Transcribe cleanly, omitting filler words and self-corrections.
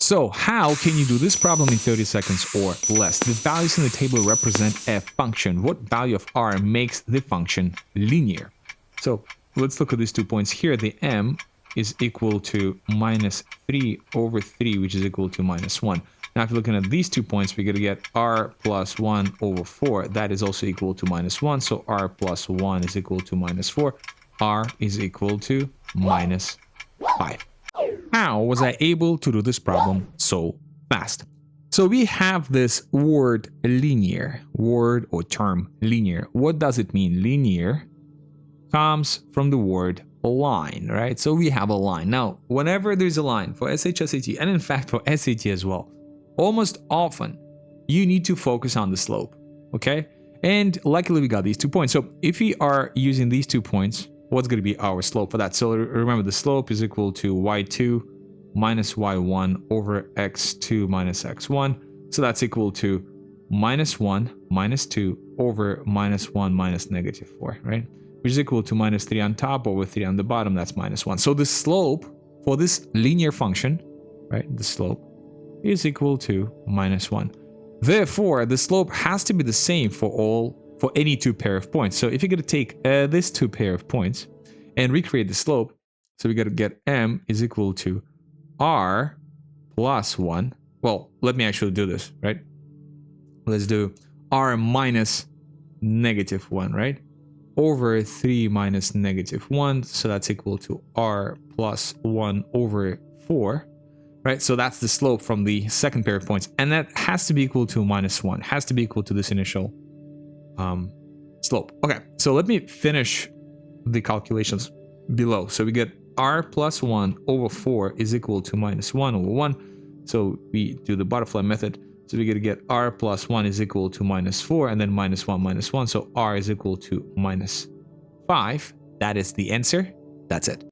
So how can you do this problem in 30 seconds or less? The values in the table represent a function. What value of r makes the function linear? So let's look at these 2 points here. The m is equal to minus 3 over 3, which is equal to minus 1. Now, if you're looking at these 2 points, we're going to get r plus 1 over 4. That is also equal to minus 1. So r plus 1 is equal to minus 4. R is equal to minus 5. How was I able to do this problem so fast? So we have this word linear, word or term linear. What does it mean? Linear comes from the word line, right? So we have a line. Now, whenever there's a line for SHSAT, and in fact for SAT as well, almost often you need to focus on the slope, okay? And luckily we got these 2 points. So if we are using these 2 points, what's going to be our slope for that? So remember, the slope is equal to y2 minus y1 over x2 minus x1. So that's equal to minus 1 minus 2 over minus 1 minus negative 4, right? Which is equal to minus 3 on top over 3 on the bottom. That's minus 1. So the slope for this linear function, right, the slope is equal to minus 1. Therefore, the slope has to be the same for any 2 pair of points. So if you're going to take this 2 pair of points and recreate the slope, so we got to get m is equal to r plus 1. Well, let me actually do this, right? Let's do r minus negative 1, right? Over 3 minus negative 1. So that's equal to r plus 1 over 4. Right, so that's the slope from the second pair of points, and that has to be equal to minus 1, has to be equal to this initial slope. Okay, so let me finish the calculations below. So we get r plus 1 over 4 is equal to minus 1 over 1. So we do the butterfly method. So we're going to get r plus 1 is equal to minus 4, and then minus 1 minus 1. So r is equal to minus 5. That is the answer. That's it.